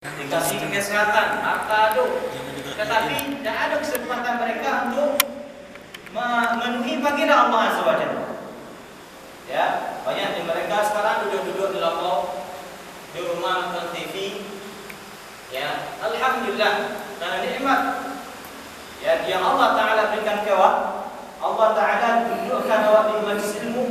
dikasih kesehatan, harta aduk, tetapi tidak ada kesempatan mereka untuk memenuhi panggilan Allah Azza wa Jalla. Ya, banyak di mereka sekarang duduk-duduk di laptop, di rumah nonton TV. Ya, alhamdulillah karena nikmat ya yang Allah Taala berikan ke awak. Allah Taala dudukkan awak di majlis ilmu,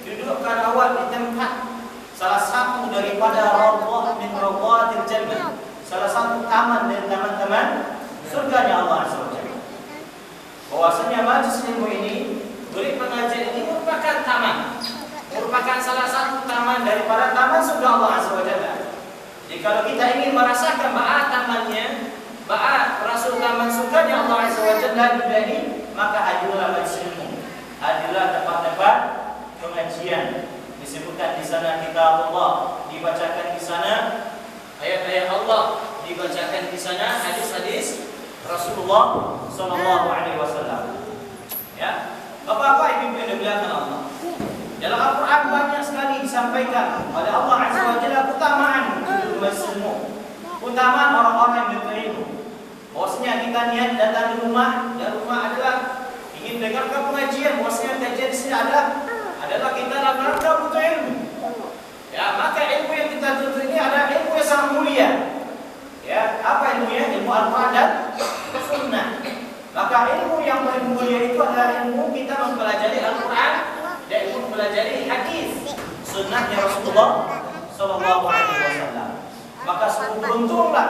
dudukkan awak di tempat salah satu daripada rawdah min rawdatil jannah, salah satu taman dari taman-taman surganya Allah Azza wa Jalla. Bahwasanya majlis ilmu ini, beri pengajian ini merupakan taman, merupakan salah satu taman daripada taman surga Allah Azza wa Jalla. Jadi kalau kita ingin merasakan ba'at tamannya, ba'at rasul taman surganya Allah Azza wa Jalla di dunia ini, maka hadirlah majlis ilmu, hadirlah tempat-tempat pengajian. Disebutkan di sana kitab Allah, dibacakan di sana ayat-ayat Allah, dibacakan di sana hadis-hadis Rasulullah sallallahu alaihi wasallam. Ya, Bapak-bapak, Ibu yang dimuliakan Allah. Dalam Al-Qur'an banyak sekali disampaikan oleh Allah Azza wa Jalla keutamaan ilmu, keutamaan orang-orang yang berilmu. Bahwasanya kita niat datang di rumah, dan rumah adalah ingin dengarkan pengajian, bahwasanya kajian di sini adalah kita dalam rangka butuh ilmu. Ya, maka ilmu yang kita tuntut ini adalah ilmu yang sangat mulia. Ya, apa ilmunya? Ilmu Al-Quran dan Sunnah. Maka ilmu yang paling mulia itu adalah ilmu kita mempelajari Al-Quran dan ilmu mempelajari hadis Sunnahnya Rasulullah Sallallahu Alaihi Wasallam. Maka sungguh beruntunglah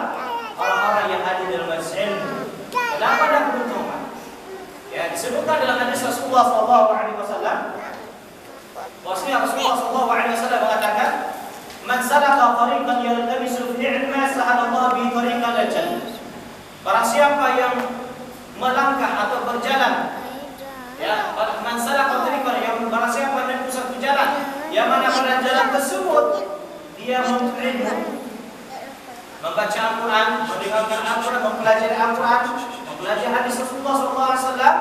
orang-orang yang hadir dalam majlis ilmu. Kenapa dah beruntung? Ya, disebutkan dalam hadis Rasulullah Sallallahu Alaihi Wasallam. Bahwasanya Rasulullah sallallahu alaihi wasallam mengatakan, "Man salaka tariqan yaltamisu fihi 'ilman sahalallahu bihi tariqan ilal jannah." Barang siapa yang melangkah atau berjalan, ya, man salaka tariqan, yang barang siapa menempuh satu jalan, yang mana pada jalan tersebut dia menuntut ilmu, membaca Al-Quran, mendengarkan Al-Quran, mempelajari Al-Quran, mempelajari hadis Rasulullah sallallahu alaihi wasallam,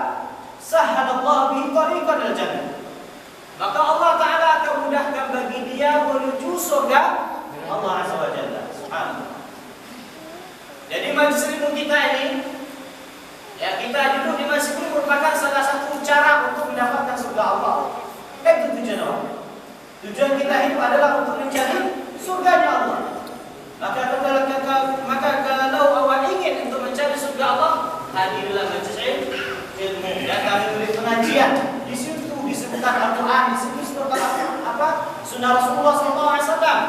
sahalallahu bihi tariqan ilal jannah. Maka Allah Ta'ala akan mudahkan bagi dia menuju surga Allah Azza wa Jalla. Subhanallah. Jadi majlis ilmu kita ini, ya, kita duduk di majlis ilmu merupakan salah satu cara untuk mendapatkan surga Allah. Itu tujuan Allah. Tujuan kita hidup adalah untuk mencari surganya Allah. Maka kalau awak ingin untuk mencari surga Allah, hadirlah majlis ilmu, datang dari pengajian. Di situ disebutkan Al-Quran, di situ disebutkan apa? Sunnah Rasulullah SAW.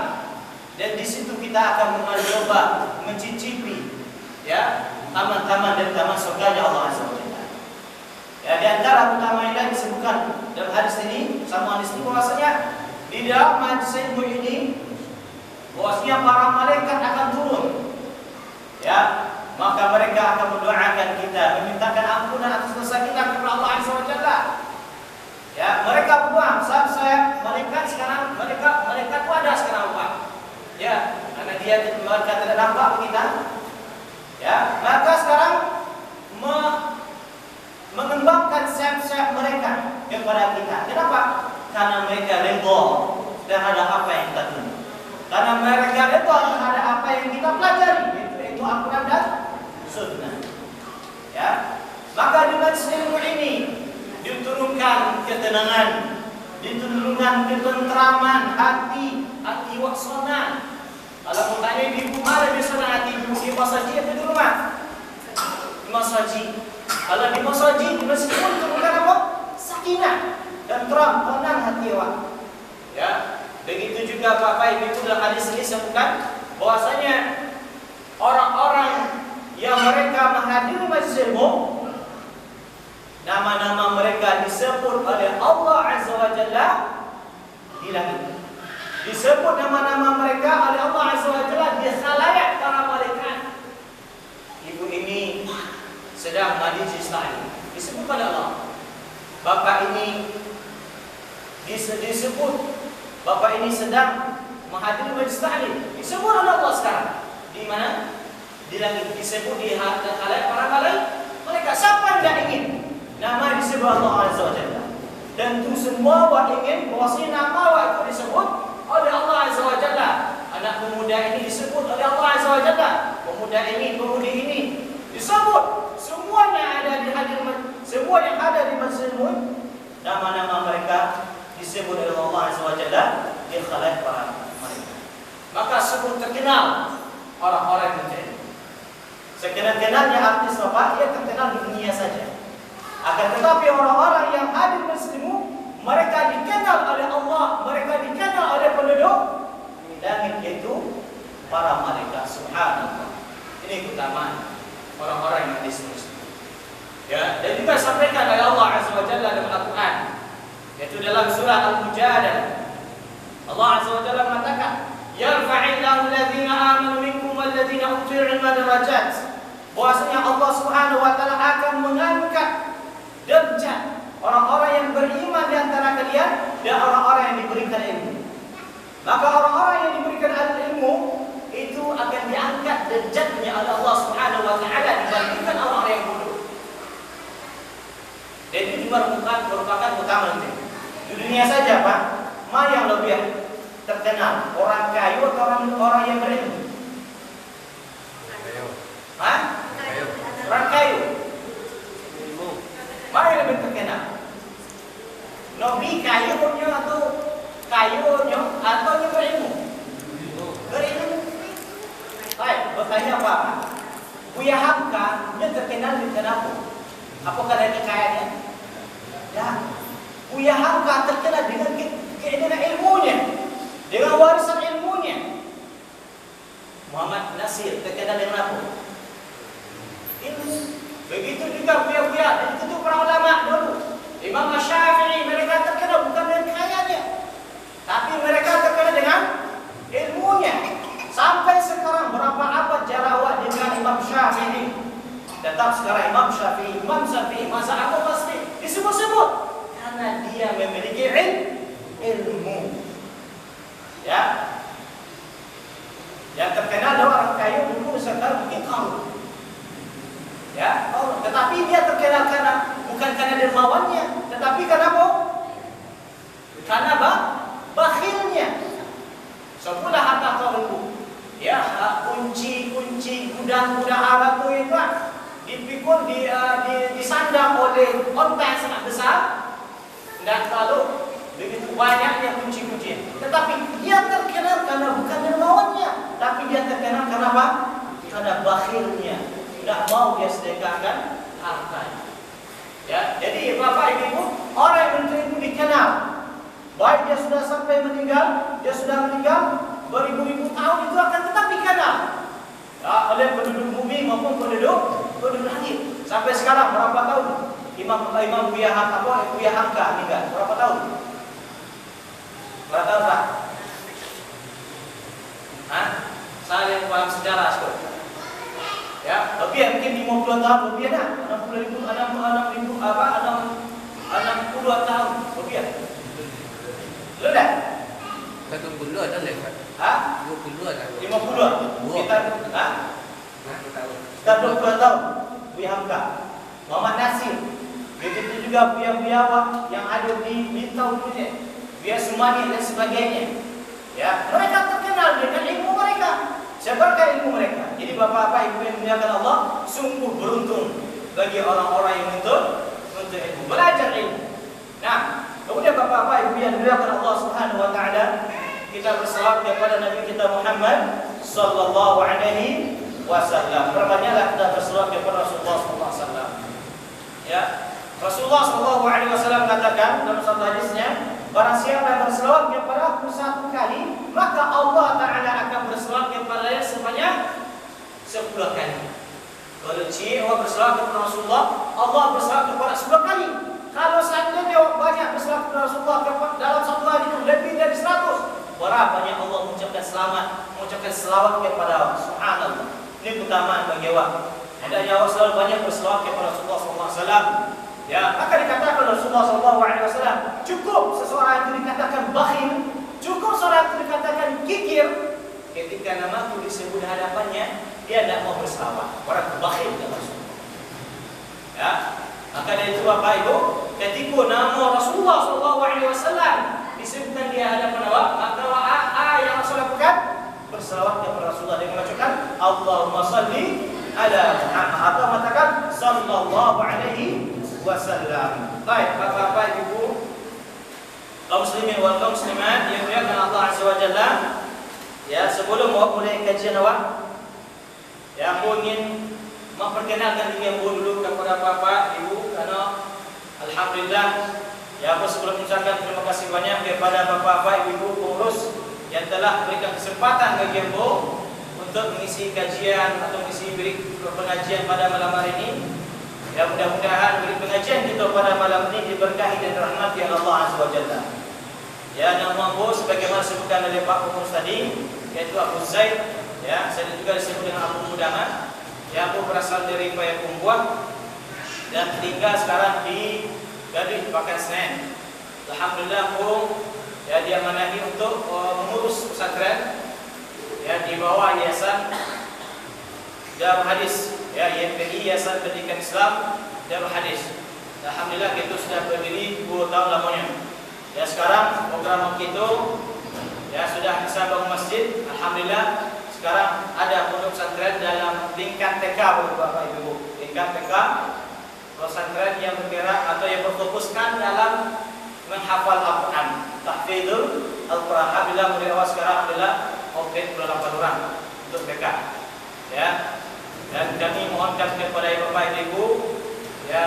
Dan di situ kita akan mencoba, mencicipi, ya, taman-taman dan taman surganya Allah Azza wa Jalla. Ya, di antara utama yang disebutkan dalam hadis ini, sama hadis ini, bahwasanya di dalam majlis ilmu ini, bahwasanya para malaikat akan turun. Ya, maka mereka akan mendoakan kita, memintakan ampunan atas dosa kita kepada Allah Azza wa Jalla. Ya, mereka buang saat saya malaikat sekarang, mereka itu ada sekarang Pak. Ya, karena mereka tidak nampak kita. Ya, maka sekarang mengembangkan sayap-sayap mereka kepada kita. Kenapa? Karena mereka redha terhadap apa yang kita tuntut. Karena mereka redha terhadap apa yang kita pelajari, yaitu ilmu Al-Quran dan Sunnah. Ya, maka di majlis ilmu ini diturunkan ketenangan, diturunkan ketentraman hati waksana. Kalau mau tanya ibu mana biasanya hati ibu di masjid atau di rumah? Di masjid. Kalau di masjid, di masjid pun diturunkan apa? Sakinah dan tenang hati awak. Ya, begitu juga Bapak Ibu dalam hadis ini sebutkan bahwasanya orang-orang yang mereka menghadiri majlis ilmu, nama-nama mereka disebut oleh Allah Azza wa Jalla di langit. Disebut nama-nama mereka oleh Allah Azza wa Jalla di khalayak para malaikat. Ibu ini sedang mandi jistani, disebut oleh Allah. Bapak ini disebut, bapak ini sedang menghadiri majlis taklim, disebut oleh Allah sekarang. Di mana? Di langit, disebut di khalayak para malaikat. Siapa yang tidak ingin nama disebut Allah Azza wa Jalla? Dan itu semua awak ingin bahwasanya nama awak itu disebut oleh Allah Azza wa Jalla. anak pemuda ini disebut oleh Allah Azza wa Jalla. Pemuda ini, pemudi ini disebut. Semuanya ada di hadir, semua yang ada di Masjid Nabawi, nama-nama mereka disebut oleh Allah Azza wa Jalla di khalayak para mereka. Maka sebut terkenal orang-orang yang mencari. Sekenal-kenalnya artis apa? Ia terkenal di dunia saja. Akan tetapi orang-orang yang hadir bersemu, mereka dikenal oleh Allah, mereka dikenal oleh penduduk langit, itu para malaikat. Subhanallah. Ini keutamaan orang-orang yang disebut. Ya, dan juga sampaikan oleh Allah Azza wa Jalla dalam Al-Quran, yaitu dalam surah Al-Mujadalah. Allah Azza wa Jalla mengatakan, yarfa'illahu alladhina amanu minkum walladhina utul ilma darajat. Bahwasanya Allah Subhanahu wa taala akan mengangkat derajat orang-orang yang beriman di antara kalian dan orang-orang yang diberikan ilmu. Maka orang-orang yang diberikan ilmu itu akan diangkat derajatnya oleh Allah Subhanahu wa taala dibandingkan orang-orang yang bodoh. Dan itu juga merupakan utama itu. Di dunia saja, Pak, mana yang lebih terkenal, orang kayu atau orang yang berilmu? Hah? Orang kayu. Mana yang lebih terkenal? Nabi kayunya atau kayunya atau yang berilmu? Berilmu. Baik, bertanya apa? Buya Hamka dia terkenal di kenapa? Apakah dari kekayaannya? Ya. Buya Hamka terkenal dengan ilmunya, dengan warisan ilmunya. Muhammad Nasir terkenal dengan apa? Ilmu. Begitu juga buya-buya, dan itu para ulama dulu. Imam Syafi'i, mereka terkenal bukan dengan kekayaannya, tapi mereka terkenal dengan ilmunya. Sampai sekarang berapa abad jarak dengan Imam Syafi'i, tetap sekarang Imam Syafi'i, masa Abu Basri disebut-sebut karena dia memiliki ilmu. Ya, yang terkenal adalah orang kayu dulu sekarang mungkin kamu. Ya, tetapi dia terkenal karena bukan karena dermawannya, tetapi karena apa? Karena bakhilnya. Sebuah harta karun, ya, kunci gudang harta itu dipikul, disandang oleh onta yang sangat besar, dan lalu begitu banyaknya kunci-kunci. Tetapi dia terkenal karena bukan dermawannya, tapi dia terkenal karena apa? Karena bakhilnya. Tidak mau dia sedekahkan hartanya. Ya, jadi Bapak Ibu, orang yang menuntut ilmu dikenal. Baik dia sudah sampai meninggal, beribu-ribu tahun itu akan tetap dikenal. Ya, oleh penduduk bumi maupun penduduk langit. Sampai sekarang berapa tahun? Imam Buya Hamka meninggal. Berapa tahun? Berapa tahun, Pak? Hah? Saya yang paham sejarah sekolah. Ya, lebih mungkin 50 tahun lebih dah. 60 tahun lebih. Sudah? 30 ada lewat. Hah? 20 ada. 50. Kita Sekitar 20 tahun. Buya Hamka. Muhammad Nasir. Begitu juga buya-buya yang ada di Bintau dunia. Buya Sumani dan sebagainya. Ya, mereka terkenal dengan ilmu mereka. Sebarkan ilmu mereka. Jadi bapak-bapak, ibu yang dimuliakan Allah, sungguh beruntung bagi orang-orang yang menuntut ilmu, belajar ilmu. Nah, kemudian bapak-bapak, ibu yang dimuliakan Allah Subhanahu wa taala, kita berselawat kepada Nabi kita Muhammad sallallahu alaihi wasallam. Perbanyaklah kita berselawat kepada Rasulullah sallallahu alaihi wasallam. Ya, Rasulullah sallallahu alaihi wasallam katakan dalam satu hadisnya, barang siapa yang berselawat kepada aku satu kali, maka Allah Ta'ala akan berselawat kepadanya sebanyak 10 kali. Kalau jiwa berselawat kepada Rasulullah, Allah berselawat kepada 10 kali. Kalau seandainya banyak berselawat kepada Rasulullah dalam satu hari itu lebih dari 100, berapa banyak Allah mengucapkan selamat, mengucapkan selawat kepada Allah. Subhanallah. Ini keutamaan bagi Allah. Hendaknya Allah selalu banyak berselawat kepada Rasulullah SAW. Ya, maka dikatakan Rasulullah SAW, cukup seseorang itu dikatakan bakhil, cukup seorang itu dikatakan kikir, ketika nama itu disebut di hadapannya, dia tidak mau berselawat. Orang bakhil dengan Rasulullah. Ya, maka dari itu Bapak Ibu, ketika nama Rasulullah SAW disebutkan di hadapan Allah, maka yang Rasul lakukan berselawat kepada Rasulullah dengan mengucapkan Allahumma shalli ala Muhammad atau mengatakan sallallahu alaihi wasallam. Baik, Bapak-bapak, Ibu, kaum muslimin wal kaum muslimat yang dimuliakan Allah Azza wa Jalla. Ya, sebelum mulai kajian awak, ya, aku ingin memperkenalkan diri aku dulu kepada Bapak, Ibu, karena alhamdulillah, ya, aku sebelum mengucapkan terima kasih banyak kepada Bapak-bapak, Ibu, pengurus yang telah berikan kesempatan bagi aku untuk mengisi kajian atau mengisi pengajian pada malam hari ini. Ya, mudah-mudahan beri pengajian kita pada malam ini diberkahi dan rahmati Allah Azza wa Jalla. Ya, nama aku sebagaimana disebutkan oleh Pak Pengurus tadi, yaitu Abu Zaid. Ya, saya juga disebut dengan Abu Mudaman. Ya, aku berasal dari Payakumbuh dan tinggal sekarang di Gading, Pakan Senen. Alhamdulillah, aku ya diamanahi untuk mengurus pesantren ya di bawah Yayasan Darul Hadis, ya, YPI, Yayasan Pendidikan Islam Darul Hadis. Alhamdulillah, kita sudah berdiri 2 tahun lamanya. Ya, sekarang program kita ya sudah bisa bangun masjid. Alhamdulillah, sekarang ada pondok pesantren dalam tingkat TK, Bapak Ibu. Tingkat TK pesantren yang bergerak atau yang berfokuskan dalam menghafal Al-Quran, tahfidzul Al-Quran. Alhamdulillah, mulai awal sekarang alhamdulillah komplit 28 orang untuk mereka. Ya, dan kami mohonkan kepada Bapak Ibu ya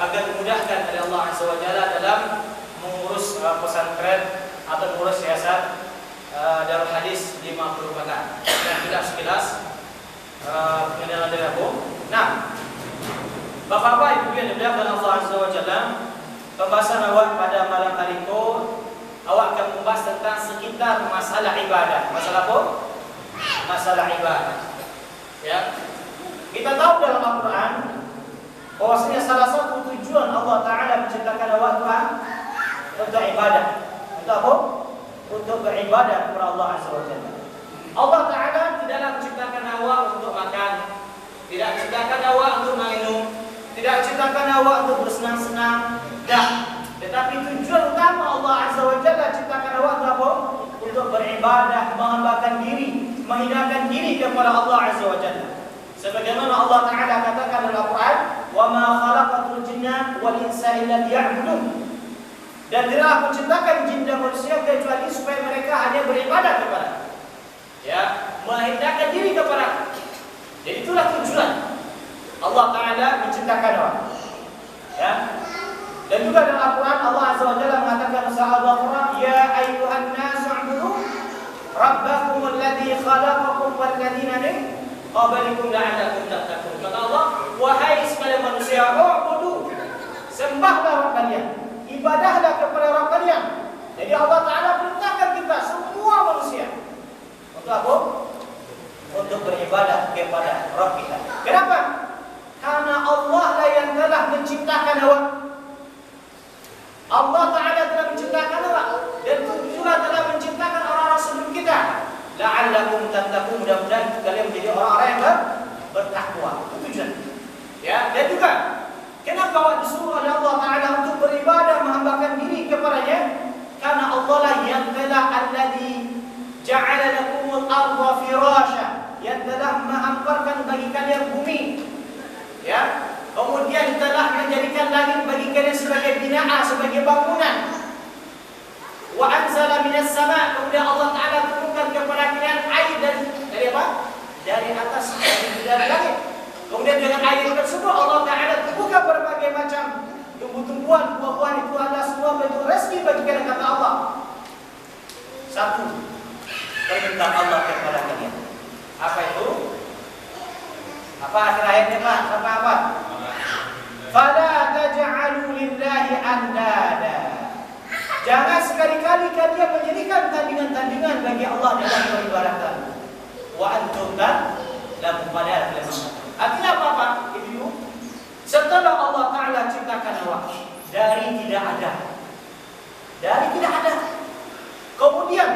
agar dimudahkan oleh Allah Azza wa Jalla dalam mengurus pesantren atau mengurus yayasan Darul Hadis di Pakan. Dan tidak sekilas pengenalan dari aku. Nah, Bapak-bapak, Ibu yang dimuliakan Allah Azza wa Jalla, pembahasan awak pada malam hari ini, awak akan membahas tentang sekitar masalah ibadah. Masalah apa? Masalah ibadah. Ya, kita tahu dalam Al-Quran bahwasanya salah satu tujuan Allah Taala menciptakan awak Tuhan untuk ibadah. Untuk apa? Untuk beribadah kepada Allah Azza wa Jalla. Allah Taala tidaklah menciptakan awak untuk makan, tidak menciptakan awak untuk minum, tidak menciptakan awak untuk bersenang-senang. Dah, tetapi tujuan utama Allah Azza wa Jalla ciptakan awak untuk apa? Untuk beribadah, menghambakan diri, menghinakan diri kepada Allah Azza wa Jalla. Sebagaimana Allah Taala katakan dalam Al-Quran, "Wa ma khalaqatul jinna wal insa illa liya'budun." Dan tidaklah menciptakan jin dan manusia kecuali supaya mereka hanya beribadah kepada, ya, menghinakan diri kepada. Jadi itulah tujuan Allah Taala menciptakan awak. Ya. Dan juga dalam Al-Quran Allah Azza wa Jalla mengatakan surah Al-Baqarah, "Ya ayyuhan nasu 'budu rabbakum alladzi khalaqakum wal ladzina min qablikum la'allakum tattaqun." Kata Allah, wahai sekalian manusia, u'budu, sembahlah Rabb kalian, ibadahlah kepada Rabb kalian. Jadi Allah Taala perintahkan kita semua manusia untuk apa? Untuk beribadah kepada Rabb kita. Kenapa? Karena Allah lah yang telah menciptakan awak. Allah Ta'ala telah menciptakan awak dan juga telah menciptakan orang-orang sebelum kita. La'allakum tattaqun, mudah-mudahan kalian menjadi orang-orang yang bertakwa. Itu tujuan. Ya, dan juga kenapa awak disuruh oleh Allah Ta'ala untuk beribadah, menghambakan diri kepadanya? Karena Allah lah yang telah alladzi ja'ala lakumul arda firasya, yang telah menghamparkan bagi kalian bumi. Ya, kemudian telah menjadikan langit bagi kalian sebagai binaan, sebagai bangunan. Wa anzala minas sama', kemudian Allah Taala turunkan kepada kalian air dari apa? Dari atas, dari langit. Kemudian dengan air tersebut Allah Taala buka berbagai macam tumbuh-tumbuhan, buah-buahan, itu adalah semua bentuk rezeki bagi kalian, kata Allah. Satu, perintah Allah kepada kalian. Apa itu? Apa akhir ayatnya, Pak? Apa? Fala taj'alu lillahi andada. Jangan sekali-kali kalian menjadikan tandingan-tandingan bagi Allah dalam peribadatan. Wa antum lam padal fil masjid. Artinya apa, Pak? Ibu, setelah Allah Taala ciptakan awak dari tidak ada. Kemudian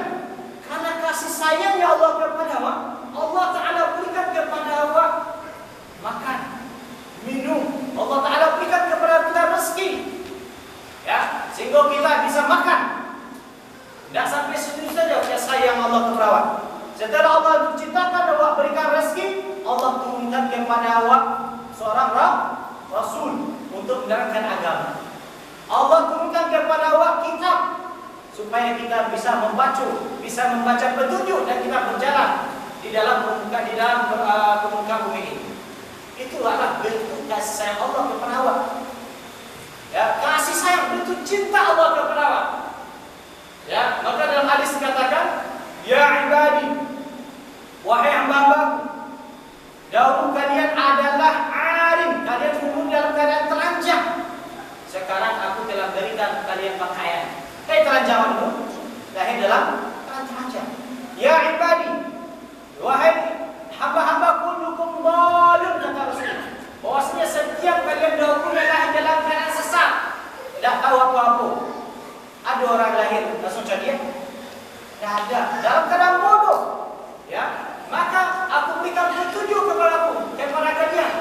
karena kasih sayangnya Allah kepada awak, Allah Taala berikan kepada awak makan, minum. Allah Taala berikan kepada kita rezeki, ya, sehingga kita bisa makan. Tidak sampai situ saja sayang Allah kepada awak. Setelah kepada awak seorang Rasul untuk menerangkan agama. Allah turunkan kepada awak kitab supaya kita bisa membaca petunjuk dan kita berjalan di dalam permukaan bumi ini. Itu adalah bentuk kasih sayang Allah kepada awak. Ya, kasih sayang, bentuk cinta Allah kepada awak. Ya, maka dalam hadis dikatakan, ya ibadi, wahai hamba-hambaku, dahulu kalian adalah arim, kalian umum dalam keadaan telanjang. Sekarang aku telah berikan kalian pakaian. Telanjang dulu, lahir dalam telanjang. Ya ibadi, wahai hamba-hamba kullukum dhalun, kata Rasulullah. Bahwasanya setiap kalian dahulu lahir dalam keadaan sesat, tidak tahu apa-apa. Ada orang lahir langsung jadi tidak ada, dalam keadaan bodoh. Ya, maka aku berikan petunjuk kepada kalian.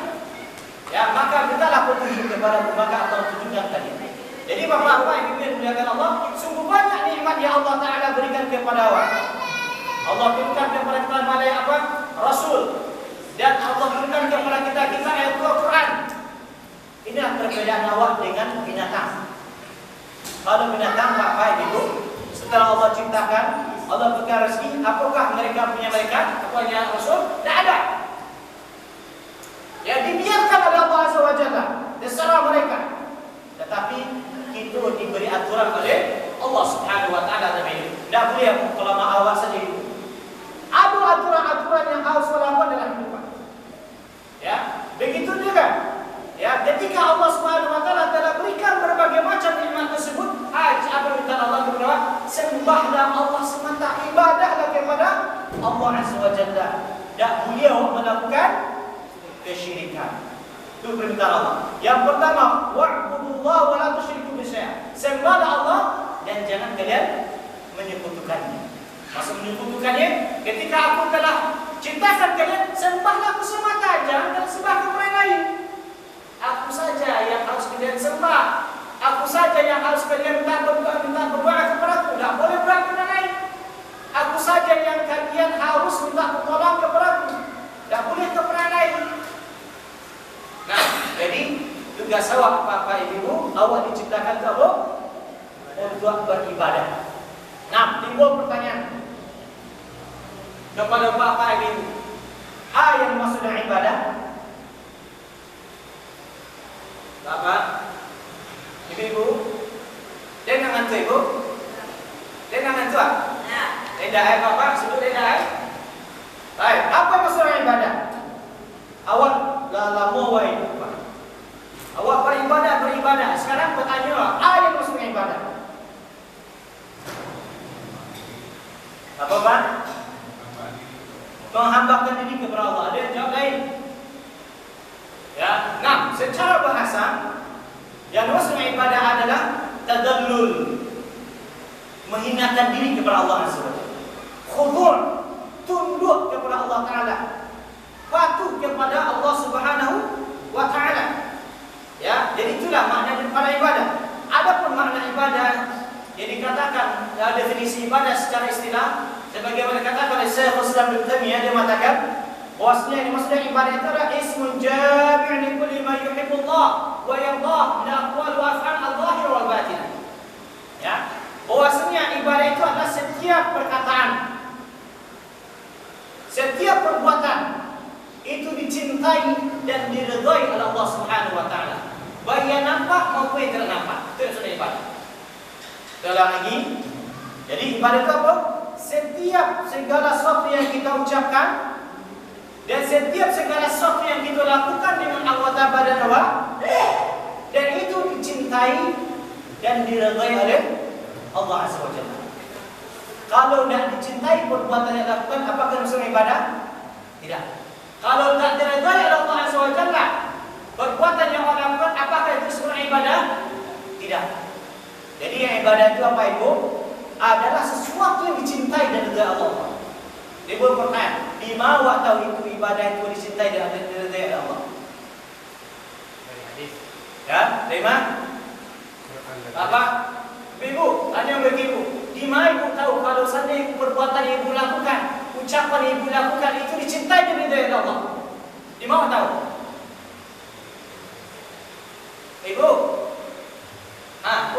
Ya, maka berikanlah petunjuk kepadamu, maka aku tunjukkan kalian. Jadi bapak-bapak yang dimuliakan Allah, sungguh banyak nikmat yang Allah Taala berikan kepada awak. Allah berikan kepada kita malaikat apa? Rasul. Dan Allah berikan kepada kita ayat Al-Quran. Inilah perbedaan awak dengan binatang. Kalau binatang, bapak ibu, setelah Allah ciptakan, Allah berikan rezeki, apakah mereka punya malaikat? Punya Rasul? Tidak ada. Ya, dibiarkan oleh Allah Azza wa Jalla, terserah mereka. Tetapi itu diberi aturan oleh Allah Subhanahu wa taala dalam hidup. Tidak boleh kalau awak saja itu. Ada aturan-aturan yang harus dilakukan dalam hidup. Ya, begitu juga. Ya, ketika Allah Subhanahu wa taala telah berikan berbagai macam nikmat tersebut, apa minta Allah kepada sembahlah Allah semata, ibadahlah kepada Allah Azza wa Jalla. Tak boleh melakukan kesyirikan. Itu perintah Allah. Yang pertama, wa'budullah wa la tusyriku bihi syai'an. Sembahlah Allah dan jangan kalian menyekutukannya. Maksud menyekutukannya, ketika aku telah ciptakan kalian, sembahlah aku semata, jangan kalian sembah kepada lain. Aku saja yang harus kalian sembah. Aku saja yang harus kalian minta berdoa kepada aku. Tidak boleh berdoa kepada lain. Aku saja yang kalian harus minta pertolongan kepada aku. Tidak boleh kepada lain. Nah, jadi tugas awak bapak ibu, awak diciptakan ke Allah untuk beribadah. Nah, timbul pertanyaan kepada bapak ibu, apa yang maksudnya ibadah? Bapak, ibu, dengan ngantuk ibu, dengan ngantuk. Tidak bapak, sebut tidak. Baik, apa yang maksudnya ibadah? Awak lama wae. Awak beribadah. Sekarang bertanya, apa yang maksudnya ibadah? Apa Pak? Menghambakan diri kepada Allah. Ada yang jawab lain? Ya, nah, secara bahasa yang maksudnya ibadah adalah tadallul, menghinakan diri kepada Allah Azza wa Jalla. Khudu', tunduk kepada Allah Taala. Patuh kepada Allah Subhanahu wa taala. Ya, jadi itulah makna daripada ibadah. Adapun makna ibadah yang dikatakan definisi ibadah secara istilah sebagaimana dikatakan oleh Syekh Islam Ibnu Taimiyah, dia mengatakan bahwasanya yang maksudnya ibadah itu adalah ismun jami' li kulli ma yuhibbullah wa yardah min aqwal wa af'al al-zahir wal batin. Ya, bahwasanya ibadah itu adalah setiap perkataan, setiap perbuatan itu dicintai dan diridhai oleh Allah Subhanahu wa taala. Baik yang nampak maupun yang tidak nampak. Itu maksudnya ibadah. Sekali lagi, jadi ibadah itu apa? Setiap segala sesuatu yang kita ucapkan dan setiap segala sesuatu yang kita lakukan dengan anggota badan awak, dan itu dicintai dan diridhai oleh Allah Azza wa Jalla. Kalau tidak dicintai perbuatan yang dilakukan, apakah maksudnya ibadah? Tidak. Kalau tak diridhai oleh Allah Azza wa Jalla, perbuatan yang orang lakukan, apakah itu sebenarnya ibadah? Tidak. Jadi yang ibadah itu apa ibu? Adalah sesuatu yang dicintai dan diridhai Allah. Ibu bertanya, di mana awak tahu itu ibadah itu dicintai dan diridhai oleh Allah? Dari hadis. Ya, dari mana? Bapak, ibu, tanya bagi ibu, di mana ibu tahu kalau seandainya perbuatan yang ibu lakukan, ucapan yang ibu lakukan itu dicintai dan diridhai oleh Allah? Di mana tahu?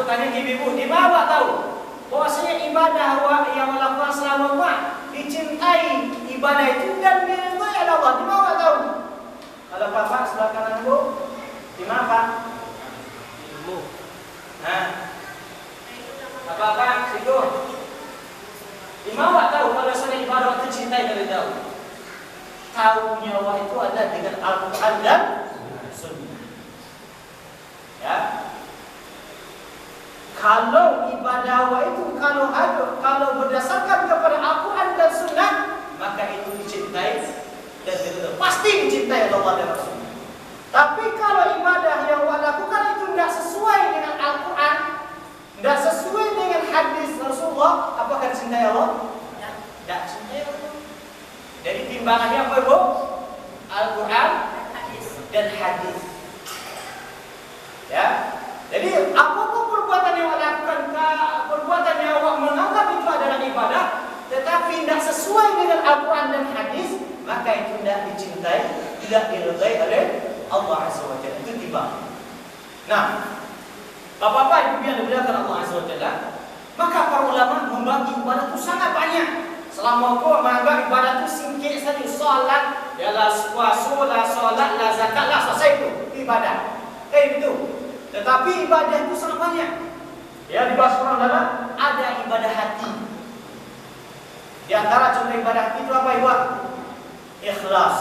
tanya ke ibu, di mana awak tahu bahwasanya ibadah yang melakukan selama awak dicintai ibadah itu dan diridhoi oleh Allah? Di mana awak tahu? Kalau bapak sebelah kanan bu, di mana pak? Ilmu. Nah, apa situ? Di mana awak tahu kalau sebenarnya ibadah itu cintai dari jauh? Tahunya awak itu ada dengan Al-Quran dan Sunnah. Ya. Kalau ibadah awak itu kalau berdasarkan kepada Al-Quran dan Sunnah, maka itu dicintai dan diridhoi. Pasti dicintai oleh Allah dan Rasul. Tapi kalau ibadah yang awak lakukan itu tidak sesuai dengan Al-Quran, tidak sesuai dengan hadis Rasulullah, apakah dicintai Allah? Tidak dicintai Allah. Jadi timbangannya apa ibu? Al-Quran dan hadis. Ya. Jadi apapun perbuatan yang awak lakukan, perbuatan yang awak menganggap itu adalah ibadah, tetapi tidak sesuai dengan Al-Quran dan hadis, maka itu tidak dicintai, tidak diridhai oleh Allah Azza wa Jalla. Itu timbang. Nah, bapak-bapak ibu yang dimuliakan Allah Azza wa Jalla, maka para ulama membagi ibadah itu sangat banyak. Selama kau menganggap ibadah itu singkir saja, solat, ialah puasa, lah solat, lah zakat, lah selesai itu ibadah. Itu. Tetapi ibadah itu sangat banyak. Ya, dibahas orang dalam ada ibadah hati. Di antara contoh ibadah hati itu apa ibu? Ikhlas,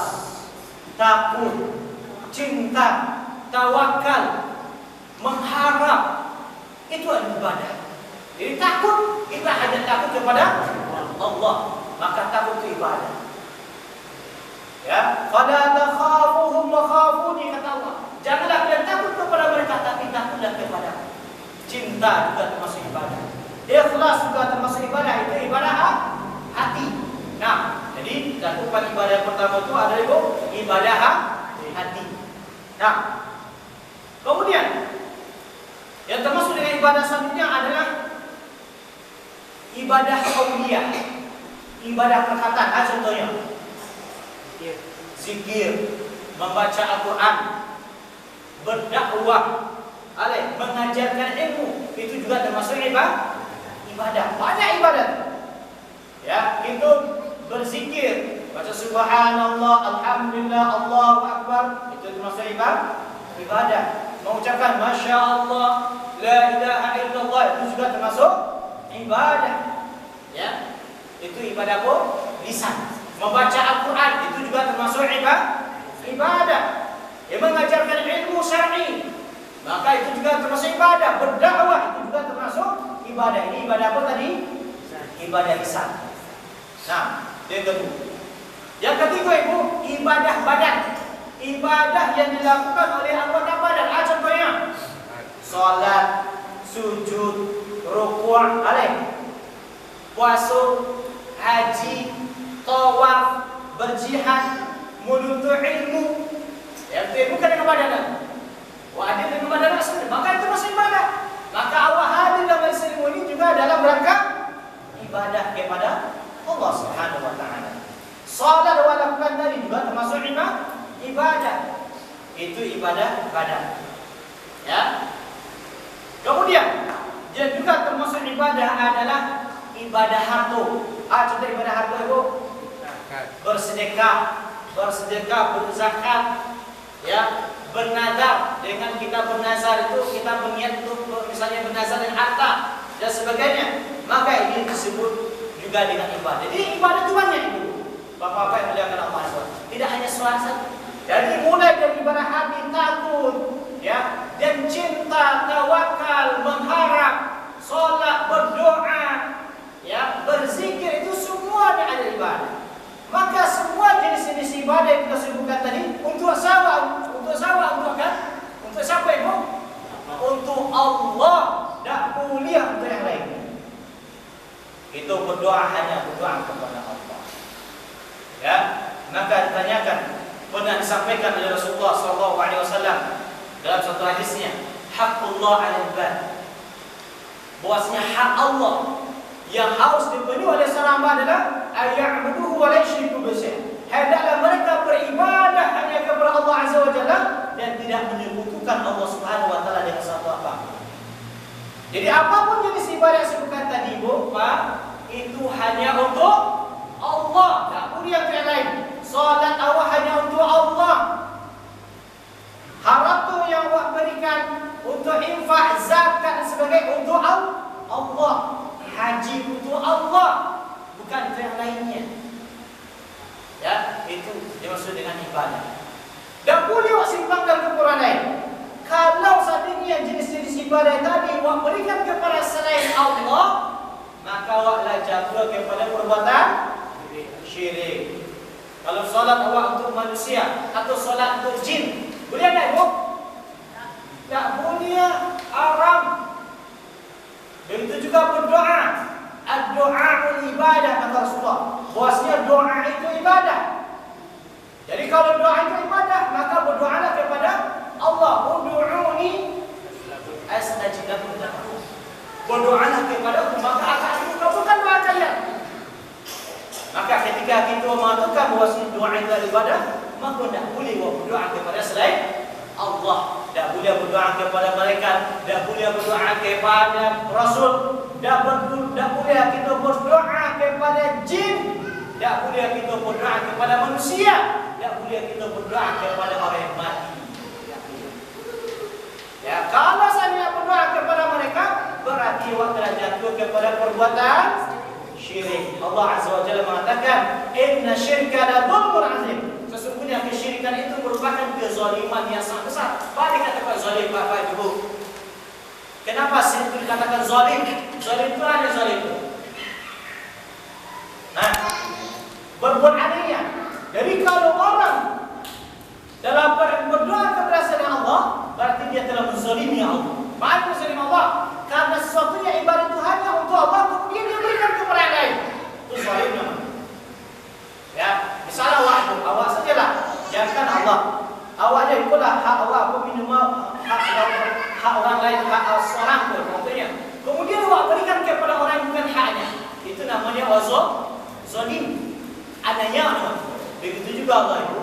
takut, cinta, tawakal, mengharap. Itu adalah ibadah. Jadi takut, kita hanya takut kepada Allah, maka takut itu ibadah. Ya, fala takhafuhum wa khafuni, kata Allah. Janganlah kalian takut kepada mereka, tapi takutlah kepada. Cinta juga termasuk ibadah. Ikhlas juga termasuk ibadah. Itu ibadah hati. Nah, jadi cakupan ibadah yang pertama itu adalah ibadah hati. Nah, kemudian yang termasuk dengan ibadah selanjutnya adalah ibadah aulia, ibadah perkataan. Contohnya zikir, membaca Al-Quran, berdakwah, mengajarkan ilmu, itu juga termasuk ibadah. Banyak ibadah. Ya, itu berzikir, baca subhanallah, alhamdulillah, Allahu akbar, itu termasuk ibadah. Mengucapkan masya Allah, la ilaha illallah, itu juga termasuk ibadah. Ya, itu ibadah lisan. Membaca Al-Quran itu juga termasuk ibadah. Yang mengajarkan ilmu syar'i, maka itu juga termasuk ibadah. Berdakwah itu juga termasuk ibadah. Ini ibadah apa tadi? Ibadah lisan. Nah, yang kedua. Yang ketiga ibu, ibadah badan. Ibadah yang dilakukan oleh anggota badan. Contohnya salat, sujud, rukuk, puasa, haji, tawaf, berjihad, menuntut ilmu. Yang itu bukan dengan badan. Hadir dengan badan sendiri, maka itu masih ibadah. Maka awak hadir dalam seremoni juga dalam rangka ibadah kepada Allah Subhanahu wa taala. Salat awak lakukan tadi juga termasuk ibadah. Itu ibadah badan. Ya. Kemudian yang juga termasuk ibadah adalah ibadah harta. Contoh ibadah harta itu bersedekah, berzakat, ya, bernazar. Dengan kita bernazar itu kita berniat untuk misalnya bernazar dengan harta dan sebagainya, maka ini disebut juga dengan ibadah. Jadi ibadah itu banyak itu. Bapak-bapak yang muliakan Allah SWT. Tidak hanya sholat saja. Jadi mulai dari ibadah hati, takut, ya, dan cinta, tawakal, mengharap, sholat, berdoa, ya, berzikir, itu semuanya ada ibadah. Maka semua jenis-jenis ibadah yang kita sebutkan tadi untuk siapa? Untuk siapa ibu? Untuk Allah, tidak mulia untuk yang lain. Itu berdoa hanya berdoa kepada Allah. Ya, maka ditanyakan, pernah disampaikan oleh Rasulullah SAW dalam satu hadisnya, haqqullah 'alal ibad. Bahwasanya hak Allah yang harus dipenuhi oleh seorang hamba adalah ayya'buduhu wa la yusyriku bihi. Hendaklah mereka beribadah hanya kepada Allah Azza wa Jalla dan tidak menyekutukan Allah Subhanahu wa taala dengan sesuatu apa. Jadi apapun jenis ibadah yang sebutkan tadi, Bu, Pak, itu hanya untuk Allah, tak boleh yang lain. Solat awak hanya untuk Allah. Harta yang awak berikan untuk infak, zakat dan sebagainya untuk Allah. Haji untuk Allah, bukan untuk yang lainnya. Ya, itu dimaksud dengan ibadah. Dan boleh awak simpangkan ke orang lain. Kalau seandainya jenis-jenis ibadah tadi awak berikan kepada selain Allah, maka awaklah jatuh kepada perbuatan syirik. Kalau solat awak untuk manusia atau solat untuk jin, boleh tak, Bu? Tak boleh, haram. Begitu juga berdoa. Ad-doa ibadah, kata Rasulullah. Bahwasanya doa itu ibadah. Jadi kalau doa itu ibadah, maka berdoalah kepada Allah. Ud'uuni astajib lakum. Berdoalah kepada aku, maka akan aku kabulkan doa kalian. Maka ketika kita mengatakan bahwasanya doa itu ibadah, maka tidak boleh berdoa kepada selain Allah. Tak boleh berdoa kepada malaikat, tak boleh berdoa kepada Rasul, tak boleh kita berdoa kepada jin, tak boleh kita berdoa kepada manusia, tak boleh kita berdoa kepada orang yang mati. Ya, kalau saya berdoa kepada mereka, berarti awak telah jatuh kepada perbuatan syirik. Allah Azza wa Jalla mengatakan, "Inna syirka la dzulmun 'azim." Sesungguhnya kesyirikan itu merupakan kezaliman yang sangat besar. Balik katakan zalim, Bapak Ibu. Kenapa syirik itu dikatakan zalim? Zalim itu hanya zalim. Nah, berbuat adanya. Jadi kalau orang dalam berdoa kepada selain Allah, berarti dia telah menzalimi Allah. Baik menzalimi Allah karena sesuatu yang ibadah itu hanya untuk Allah, kemudian dia berikan kepada yang lain. Itu zalim namanya. Ya, misalnya awak sajalah, jangan Allah. Awaknya itulah hak Allah, apa minum hak orang lain, hak seorang pun contohnya. Kemudian awak berikan kepada orang yang bukan haknya. Itu namanya zalim. Adanya. Begitu juga Allah itu.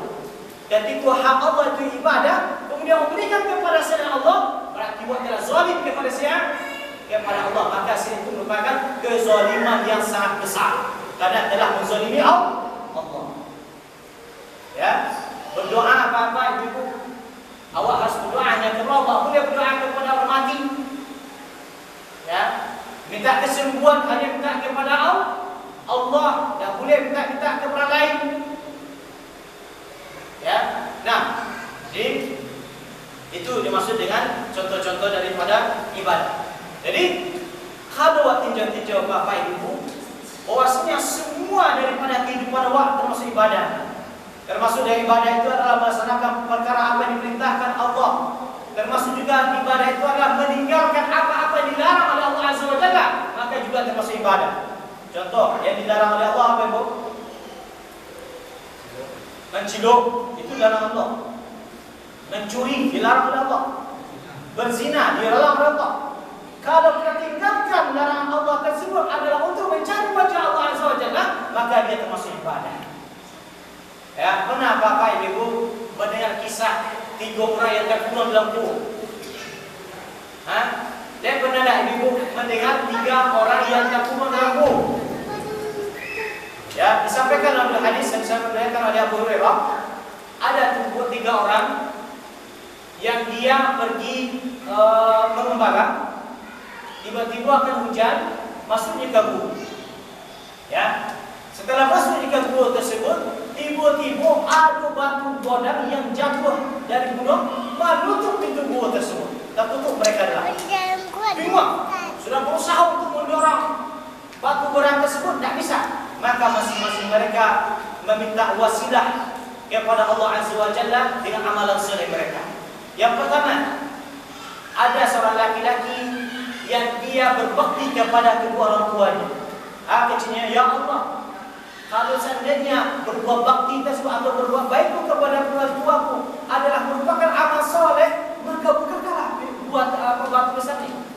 Ketika hak Allah itu ibadah, kemudian memberikan kepada selain Allah, berarti buat telah zalim kepada siapa? Kepada Allah. Maka itu merupakan kezaliman yang sangat besar karena telah menzalimi Allah. Ya, berdoa apa-apa ibu, awak harus berdoa hanya kepada Allah. Boleh berdoa kepada orang mati. Ya, minta kesembuhan hanya minta kepada Allah. Tak boleh minta kepada lain. Ya, nah, jadi itu dimaksud dengan contoh-contoh daripada ibadah. Jadi kalau awak tinjau-tinjau Bapak Ibu, bahwasanya semua daripada kehidupan awak termasuk ibadah. Termasuk dari ibadah itu adalah melaksanakan perkara apa yang diperintahkan Allah. Termasuk juga ibadah itu adalah meninggalkan apa-apa yang dilarang oleh Allah Azza wa Jalla, maka juga termasuk ibadah. Contoh yang dilarang oleh Allah apa, Ibu? Menciluk, itu dilarang Allah. Mencuri, dilarang oleh Allah. Berzina, dilarang oleh Allah. Kalau kita tinggalkan larangan Allah tersebut adalah untuk mencari wajah Allah Azza wa Jalla, maka dia termasuk ibadah. Ya, pernah Bapak Ibu mendengar kisah 3 orang yang terkurung dalam gua? Dan pernah tak Ibu mendengar 3 orang yang terkurung dalam gua? Ya, disampaikan dalam hadis yang disampaikan oleh Abu Hurairah, ada 3 orang yang dia pergi mengembara, tiba-tiba akan hujan, masuknya ke gua. Ya, setelah masuk ke gua tersebut, tiba-tiba ada batu godang yang jatuh dari gunung menutup pintu gua tersebut. Tertutup mereka dalam. Bingung, sudah berusaha untuk mendorong batu godang tersebut, tidak bisa. Maka masing-masing mereka meminta wasilah kepada Allah Azza wa Jalla dengan amalan soleh mereka. Yang pertama, ada seorang laki-laki yang dia berbakti kepada kedua orang tuanya. Kecilnya, ya Allah, kalau seandainya berbuat bakti tersebut atau berbuat baik kepada orang tuaku adalah merupakan amal soleh, maka bukankah buat batu besar ini?